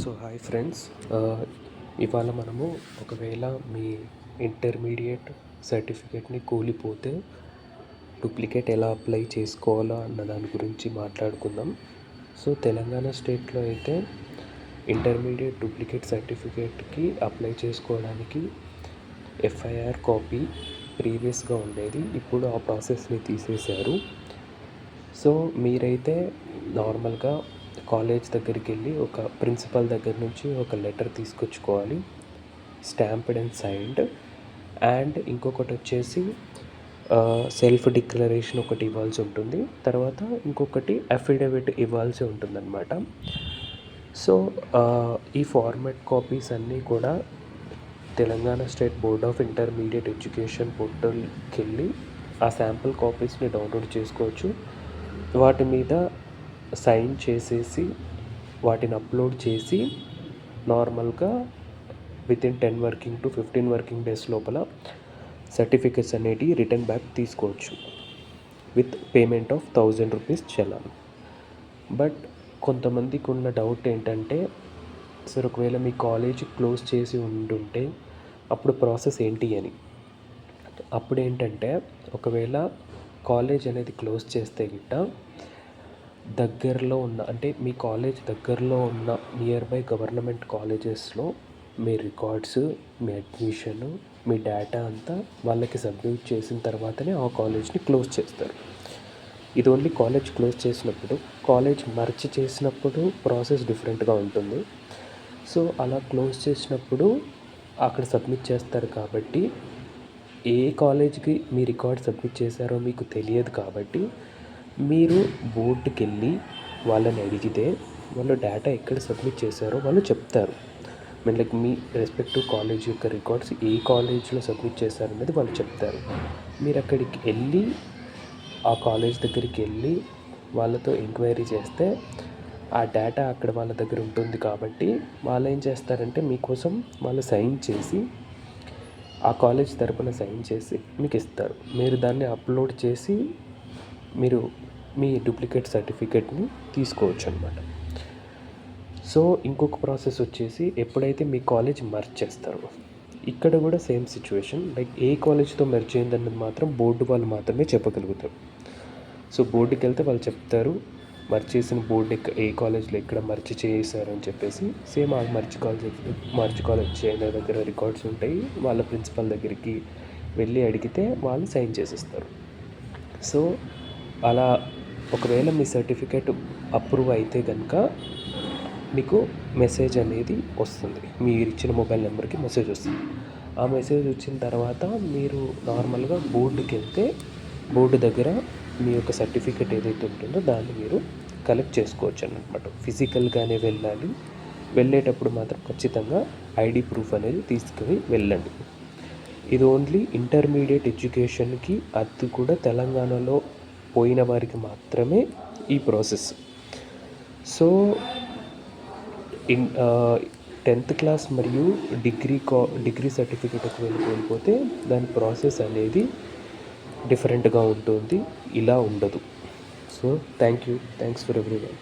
So hi friends, ఇవాళ మనము ఒకవేళ మీ ఇంటర్మీడియట్ సర్టిఫికేట్ని కూలిపోతే డూప్లికేట్ ఎలా అప్లై చేసుకోవాలా అన్న దాని గురించి మాట్లాడుకుందాం. సో తెలంగాణ స్టేట్లో అయితే ఇంటర్మీడియట్ డూప్లికేట్ సర్టిఫికేట్కి అప్లై చేసుకోవడానికి ఎఫ్ఐఆర్ కాపీ ప్రీవియస్గా ఉండేది. ఇప్పుడు ఆ ప్రాసెస్ని తీసేశారు. సో మీరైతే నార్మల్గా కాలేజ్ దగ్గరికి వెళ్ళి ఒక ప్రిన్సిపల్ దగ్గర నుంచి ఒక లెటర్ తీసుకొచ్చుకోవాలి, స్టాంప్డ్ అండ్ సైన్డ్. అండ్ ఇంకొకటి వచ్చేసి సెల్ఫ్ డిక్లరేషన్ ఒకటి ఇవ్వాల్సి ఉంటుంది. తర్వాత ఇంకొకటి అఫిడవిట్ ఇవ్వాల్సి ఉంటుందన్నమాట. సో ఈ ఫార్మాట్ కాపీస్ అన్నీ కూడా Telangana state board of intermediate education పోర్టల్కి వెళ్ళి ఆ శాంపుల్ కాపీస్ని డౌన్లోడ్ చేసుకోవచ్చు. వాటి మీద సైన్ చేసేసి వాటిని అప్లోడ్ చేసి నార్మల్గా within 10 working to 15 working days లోపల సర్టిఫికెట్స్ అనేటివి రిటర్న్ బ్యాక్ తీసుకోవచ్చు with payment of 1000 rupees challan. But కొంతమందికి ఉన్న డౌట్ ఏంటంటే, సార్ ఒకవేళ మీ కాలేజ్ క్లోజ్ చేసి ఉండుంటే అప్పుడు ప్రాసెస్ ఏంటి అని. అప్పుడు ఏంటంటే, ఒకవేళ కాలేజ్ అనేది క్లోజ్ చేస్తే గిట్ట దగ్గరలో ఉన్న, అంటే మీ కాలేజ్ దగ్గరలో ఉన్న నియర్ బై గవర్నమెంట్ కాలేజెస్లో మీ రికార్డ్స్, మీ అడ్మిషన్, మీ డేటా అంతా వాళ్ళకి సబ్మిట్ చేసిన తర్వాతనే ఆ కాలేజ్ని క్లోజ్ చేస్తారు. ఇది ఓన్లీ కాలేజ్ క్లోజ్ చేసినప్పుడు. కాలేజ్ మర్చ్ చేసినప్పుడు ప్రాసెస్ డిఫరెంట్గా ఉంటుంది. సో అలా క్లోజ్ చేసినప్పుడు అక్కడ సబ్మిట్ చేస్తారు. కాబట్టి ఏ కాలేజ్కి మీ రికార్డ్ సబ్మిట్ చేశారో మీకు తెలియదు. కాబట్టి మీరు బోర్డుకి వెళ్ళి వాళ్ళని అడిగితే వాళ్ళు డేటా ఎక్కడ సబ్మిట్ చేశారో వాళ్ళు చెప్తారు. లైక్ మీ రెస్పెక్టివ్ కాలేజ్ యొక్క రికార్డ్స్ ఏ కాలేజ్లో సబ్మిట్ చేశారనేది వాళ్ళు చెప్తారు. మీరు అక్కడికి వెళ్ళి ఆ కాలేజ్ దగ్గరికి వెళ్ళి వాళ్ళతో ఎంక్వైరీ చేస్తే ఆ డేటా అక్కడ వాళ్ళ దగ్గర ఉంటుంది. కాబట్టి వాళ్ళు ఏం చేస్తారంటే మీకోసం వాళ్ళు సైన్ చేసి, ఆ కాలేజ్ తరపున సైన్ చేసి మీకు ఇస్తారు. మీరు దాన్ని అప్లోడ్ చేసి మీరు మీ డూప్లికేట్ సర్టిఫికేట్ని తీసుకోవచ్చు అన్నమాట. సో ఇంకొక ప్రాసెస్ వచ్చేసి, ఎప్పుడైతే మీ కాలేజ్ మర్జ్ చేస్తారో ఇక్కడ కూడా సేమ్ సిచ్యువేషన్. లైక్ ఏ కాలేజ్తో మెర్జ్ అయిందన్నది మాత్రం బోర్డు వాళ్ళు మాత్రమే చెప్పగలుగుతారు. సో బోర్డుకి వెళ్తే వాళ్ళు చెప్తారు మర్జ్ చేసిన బోర్డు ఏ కాలేజ్లో ఎక్కడ మర్జ్ చేశారు అని చెప్పేసి. సేమ్ ఆ మర్జ్ కాలేజ్ చేయన దగ్గర రికార్డ్స్ ఉంటాయి. వాళ్ళ ప్రిన్సిపల్ దగ్గరికి వెళ్ళి అడిగితే వాళ్ళు సైన్ చేసేస్తారు. సో అలా ఒకవేళ మీ సర్టిఫికేట్ అప్రూవ్ అయితే కనుక మీకు మెసేజ్ అనేది వస్తుంది. మీరు ఇచ్చిన మొబైల్ నెంబర్కి మెసేజ్ వస్తుంది. ఆ మెసేజ్ వచ్చిన తర్వాత మీరు నార్మల్గా బోర్డుకి వెళ్తే బోర్డు దగ్గర మీ యొక్క సర్టిఫికేట్ ఏదైతే ఉంటుందో దాన్ని మీరు కలెక్ట్ చేసుకోవచ్చు అన్నమాట. ఫిజికల్గానే వెళ్ళాలి. వెళ్ళేటప్పుడు మాత్రం ఖచ్చితంగా ఐడి ప్రూఫ్ అనేది తీసుకుని వెళ్ళండి. ఇది ఓన్లీ ఇంటర్మీడియట్ ఎడ్యుకేషన్కి, అది కూడా తెలంగాణలో పోయిన వారికి మాత్రమే ఈ ప్రాసెస్. సో 10th క్లాస్ మరియు డిగ్రీ సర్టిఫికేట్ ఒకవేళ కోల్పోతే దాని ప్రాసెస్ అనేది డిఫరెంట్గా ఉంటుంది, ఇలా ఉండదు. So thanks for everyone.